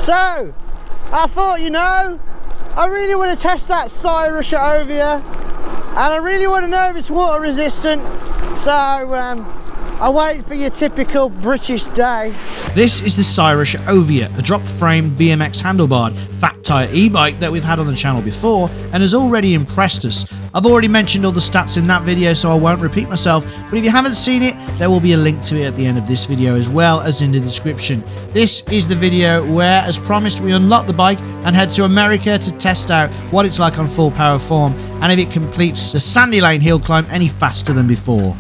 So I thought, you know, I really want to test that Cyrusher Ovia, and I really want to know if it's water resistant. So I wait for your typical British day. This is the Cyrusher Ovia, a drop frame BMX handlebar fat tyre e-bike that we've had on the channel before and has already impressed us. I've already mentioned all the stats in that video, so I won't repeat myself, but if you haven't seen it, there will be a link to it at the end of this video as well as in the description. This is the video where, as promised, we unlock the bike and head to America to test out what it's like on full power form and if it completes the Sandy Lane hill climb any faster than before.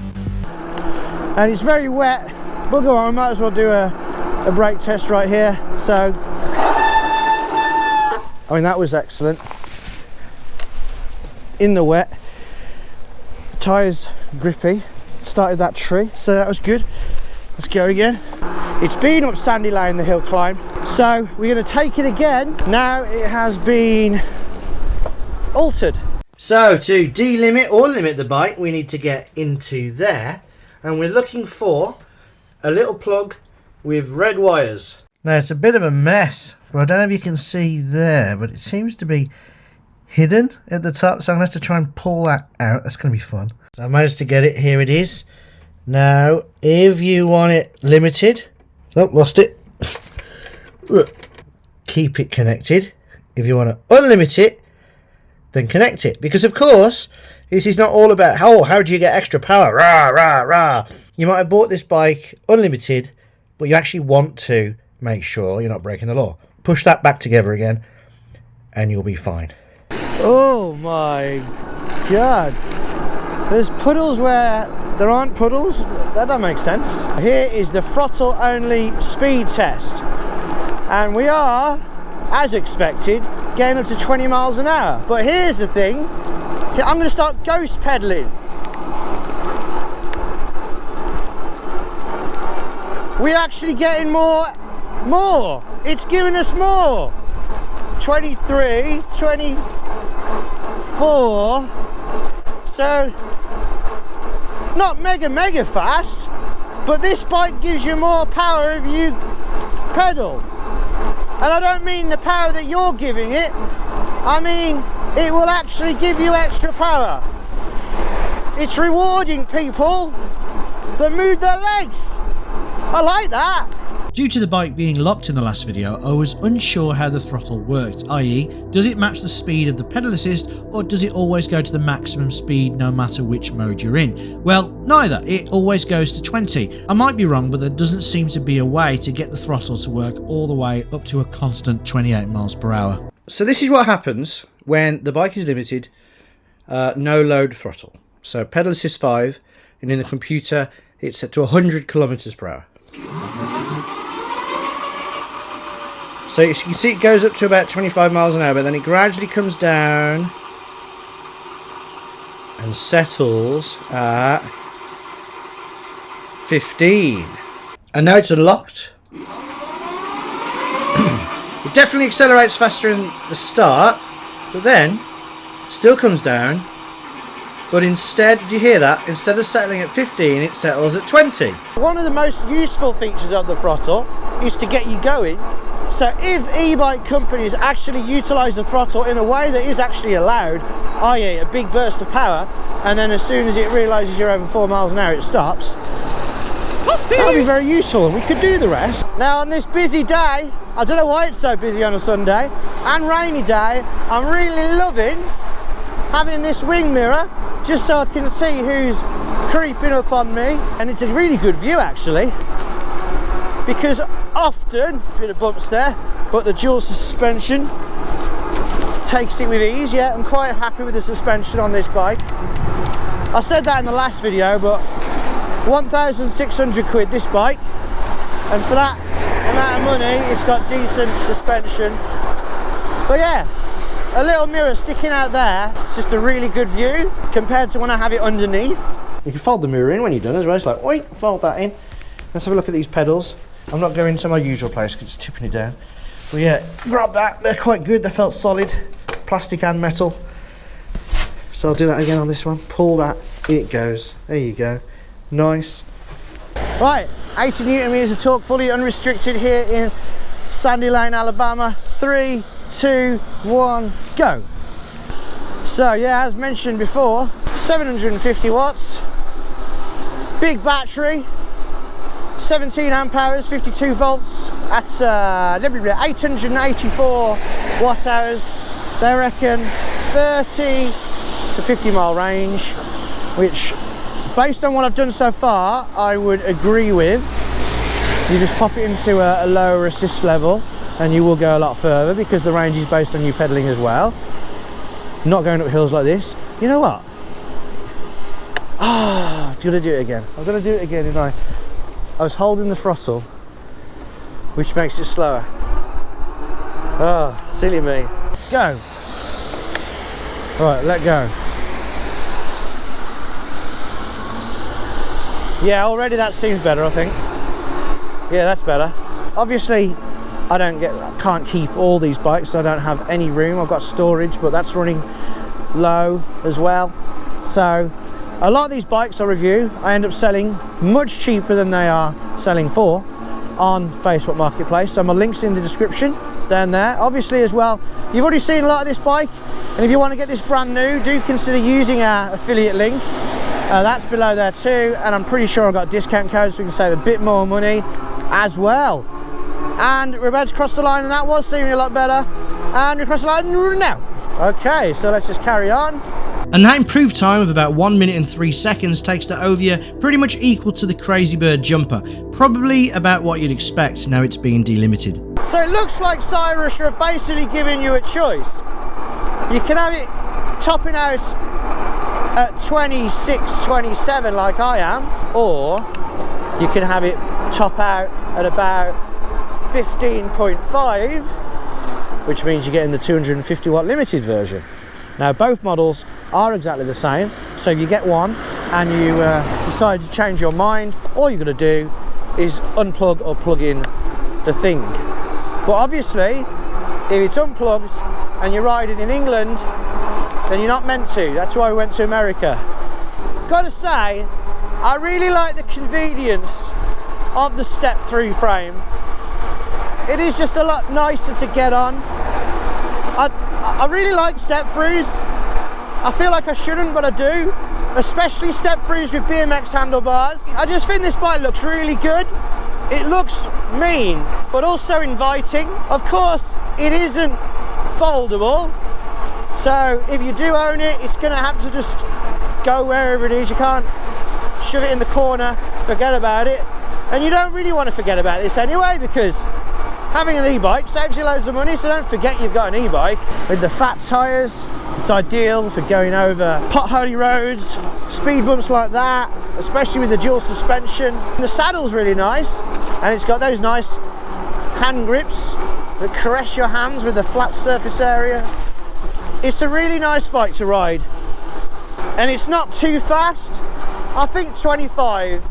And it's very wet, but go on, I might as well do a brake test right here. So, I mean, that was excellent. In the wet, tyres grippy, started that tree, so that was good. Let's go again. It's been up Sandy Lane, the hill climb, so we're going to take it again. Now it has been altered. So to delimit or limit the bike, we need to get into there, and we're looking for a little plug with red wires. Now it's a bit of a mess, but I don't know if you can see there, but it seems to be hidden at the top, so I'm going to have to try and pull that out. That's going to be fun. So I managed to get it. Here it is. Now if you want it limited, oh, lost it. Keep it connected. If you want to unlimit it, then connect it, because of course this is not all about how do you get extra power, rah rah rah. You might have bought this bike unlimited, but you actually want to make sure you're not breaking the law. Push that back together again and you'll be fine. Oh my god, there's puddles where there aren't puddles. That don't make sense. Here is the throttle only speed test, and we are, as expected, getting up to 20 miles an hour. But here's the thing, I'm going to start ghost pedaling. We're actually getting more. It's giving us more. 23, 24. So not mega fast, but this bike gives you more power if you pedal. And I don't mean the power that you're giving it, I mean it will actually give you extra power. It's rewarding people that move their legs. I like that. Due to the bike being locked in the last video, I was unsure how the throttle worked, i.e. does it match the speed of the pedal assist or does it always go to the maximum speed no matter which mode you're in? Well, neither. It always goes to 20. I might be wrong, but there doesn't seem to be a way to get the throttle to work all the way up to a constant 28 miles per hour. So this is what happens when the bike is limited, no load throttle. So pedal assist 5, and in the computer it's set to 100 kilometers per hour. So you can see it goes up to about 25 miles an hour, but then it gradually comes down and settles at 15. And now it's unlocked. It definitely accelerates faster in the start, but then still comes down. But instead, did you hear that? Instead of settling at 15, it settles at 20. One of the most useful features of the throttle is to get you going. So if e-bike companies actually utilise the throttle in a way that is actually allowed, i.e. a big burst of power, and then as soon as it realises you're over 4 miles an hour it stops, that would be very useful, and we could do the rest. Now on this busy day, I don't know why it's so busy on a Sunday, and rainy day, I'm really loving having this wing mirror, just so I can see who's creeping up on me. And it's a really good view actually, because often, a bit of bumps there, but the dual suspension takes it with ease. Yeah, I'm quite happy with the suspension on this bike. I said that in the last video, but 1,600 quid this bike, and for that amount of money it's got decent suspension. But yeah, a little mirror sticking out there, it's just a really good view compared to when I have it underneath. You can fold the mirror in when you're done as well. It's like, oi, fold that in. Let's have a look at these pedals. I'm not going to my usual place because it's tipping it down. But yeah, grab that, they're quite good, they felt solid, plastic and metal. So I'll do that again on this one. Pull that, in it goes. There you go. Nice. Right, 80 Newton meters of torque, fully unrestricted here in Sandy Lane, Alabama. 3, 2, 1, go. So yeah, as mentioned before, 750 watts, big battery, 17 amp hours, 52 volts. That's 884 watt hours. They reckon 30 to 50 mile range, which based on what I've done so far, I would agree with. You just pop it into a lower assist level and you will go a lot further because the range is based on you pedaling as well. Not going up hills like this. You know what? Ah, I'm gonna do it again. I'm gonna do it again, didn't I? I was holding the throttle, which makes it slower. Oh, silly me. Go. Right, let go. Yeah, already that seems better, I think. Yeah, that's better. Obviously, I can't keep all these bikes, so I don't have any room. I've got storage, but that's running low as well. So a lot of these bikes I review, I end up selling much cheaper than they are selling for on Facebook Marketplace. So my link's in the description down there. Obviously as well, you've already seen a lot of this bike, and if you want to get this brand new, do consider using our affiliate link. That's below there too, and I'm pretty sure I've got discount codes so we can save a bit more money as well. And we're about to cross the line, and that was seeming a lot better. And we cross the line now. Okay, so let's just carry on. And that improved time of about 1 minute and 3 seconds takes the Ovia pretty much equal to the Crazy Bird jumper. Probably about what you'd expect now it's being delimited. So it looks like Cyrusher have basically given you a choice. You can have it topping out at 26, 27 like I am, or you can have it top out at about 15.5, which means you're getting the 250 watt limited version. Now both models are exactly the same, so if you get one and you decide to change your mind, all you're going to do is unplug or plug in the thing. But obviously if it's unplugged and you're riding in England, then you're not meant to. That's why we went to America. Gotta say, I really like the convenience of the step through frame. It is just a lot nicer to get on. I really like step throughs. I feel like I shouldn't, but I do. Especially step throughs with BMX handlebars. I just think this bike looks really good. It looks mean, but also inviting. Of course, it isn't foldable. So if you do own it, it's gonna have to just go wherever it is. You can't shove it in the corner, forget about it. And you don't really want to forget about this anyway, because having an e-bike saves you loads of money, so don't forget you've got an e-bike. With the fat tyres, it's ideal for going over potholy roads, speed bumps like that, especially with the dual suspension. And the saddle's really nice, and it's got those nice hand grips that caress your hands with the flat surface area. It's a really nice bike to ride, and it's not too fast. I think 25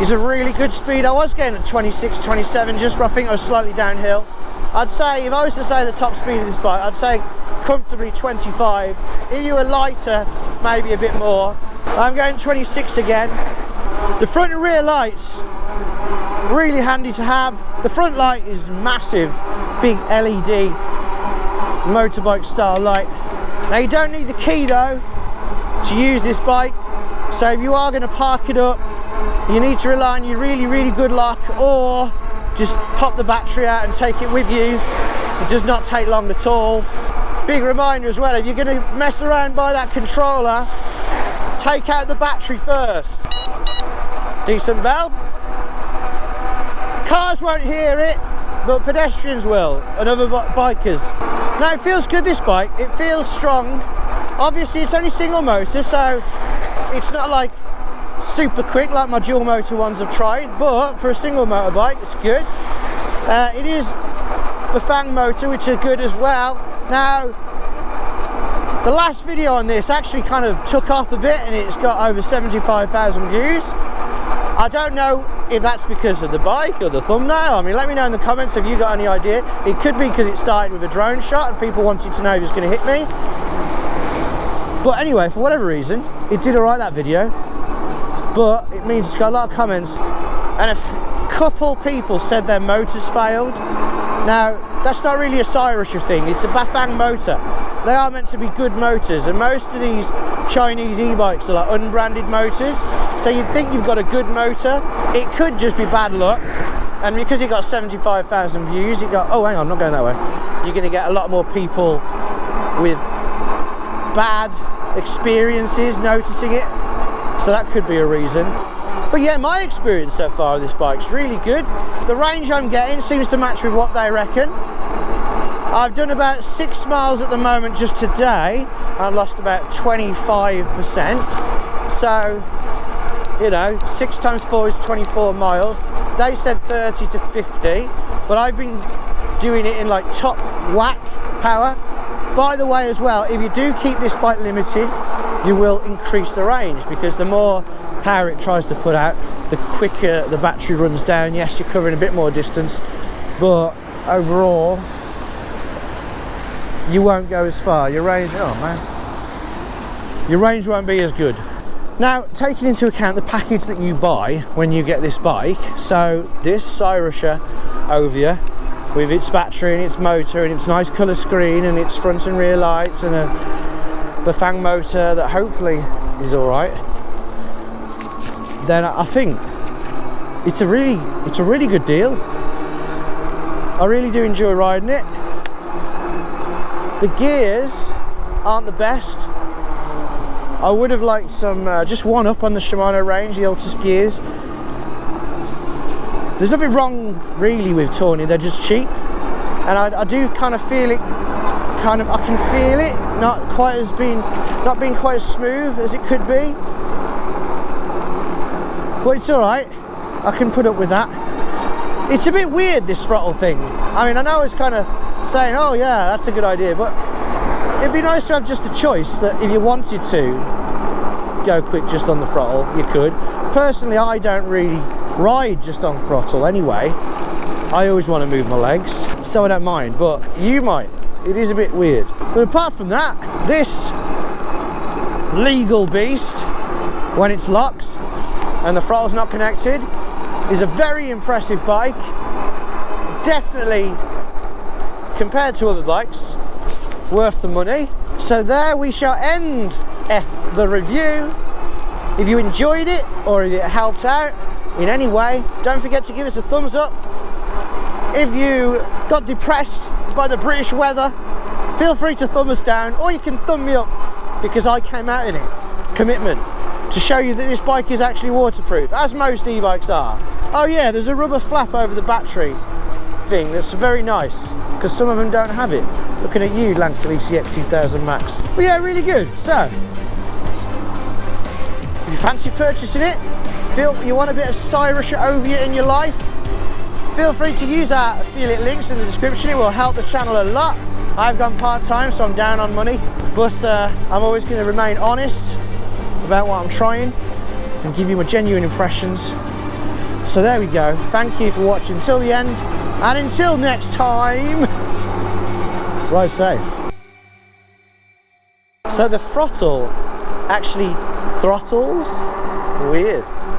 is a really good speed. I was getting at 26, 27, just I think I was slightly downhill. I'd say, if I was to say the top speed of this bike, I'd say comfortably 25. If you were lighter, maybe a bit more. I'm going 26 again. The front and rear lights, really handy to have. The front light is massive, big LED motorbike style light. Now you don't need the key though to use this bike, so if you are going to park it up, you need to rely on your really good lock, or just pop the battery out and take it with you. It does not take long at all. Big reminder as well, if you're going to mess around by that controller, take out the battery first. Decent bell. Cars won't hear it, but pedestrians will, and other bikers. Now it feels good, this bike, it feels strong. Obviously it's only single motor, so it's not like super quick like my dual motor ones I've tried, but for a single motor bike it's good. It is Bafang motor, which are good as well. Now the last video on this actually kind of took off a bit, and it's got over 75,000 views. I don't know if that's because of the bike or the thumbnail. I mean, let me know in the comments if you got any idea. It could be because it started with a drone shot and people wanted to know if it was going to hit me. But anyway, for whatever reason, it did alright, that video. But it means it's got a lot of comments and a couple people said their motors failed. Now, that's not really a Cyrusher thing, it's a Bafang motor. They are meant to be good motors, and most of these Chinese e-bikes are like unbranded motors, so you'd think you've got a good motor. It could just be bad luck, and because it got 75,000 views, it got, oh hang on, I'm not going that way. You're going to get a lot more people with bad experiences noticing it, so that could be a reason. But yeah, my experience so far with this bike's really good. The range I'm getting seems to match with what they reckon. I've done about 6 miles at the moment just today. I've lost about 25%. So, you know, 6 times 4 is 24 miles. They said 30 to 50, but I've been doing it in like top whack power. By the way as well, if you do keep this bike limited, you will increase the range, because the more power it tries to put out, the quicker the battery runs down. Yes, you're covering a bit more distance, but overall you won't go as far. Your range, oh man, your range won't be as good. Now, taking into account the package that you buy when you get this bike, so this Cyrusher Ovia with its battery and its motor and its nice colour screen and its front and rear lights and a Bafang motor that hopefully is alright, then I think it's a really good deal. I really do enjoy riding it. The gears aren't the best. I would have liked some just one up on the Shimano range, the Altus gears. There's nothing wrong really with Tawny, they're just cheap, and I do kind of feel it. I can feel it not being quite as smooth as it could be, but it's all right. I can put up with that. It's a bit weird, this throttle thing. I mean, I know I was kind of saying, oh yeah, that's a good idea, but it'd be nice to have just a choice that if you wanted to go quick just on the throttle, you could. Personally, I don't really ride just on throttle anyway. I always want to move my legs, so I don't mind, but you might. It is a bit weird. But apart from that, this legal beast, when it's locked and the throttle's not connected, is a very impressive bike. Definitely, compared to other bikes, worth the money. So there we shall end the review. If you enjoyed it or if it helped out in any way, don't forget to give us a thumbs up. If you got depressed by the British weather, feel free to thumb us down, or you can thumb me up because I came out in it. Commitment to show you that this bike is actually waterproof, as most e-bikes are. Oh yeah, there's a rubber flap over the battery thing that's very nice, because some of them don't have it. Looking at you, Lankley CX2000 Max. But yeah, really good. So, if you fancy purchasing it, feel you want a bit of Cyrusher Ovia in your life, feel free to use our affiliate links in the description. It will help the channel a lot. I've gone part-time, so I'm down on money, but I'm always going to remain honest about what I'm trying and give you my genuine impressions. So there we go. Thank you for watching till the end, and until next time, ride safe. So the throttle actually throttles? Weird.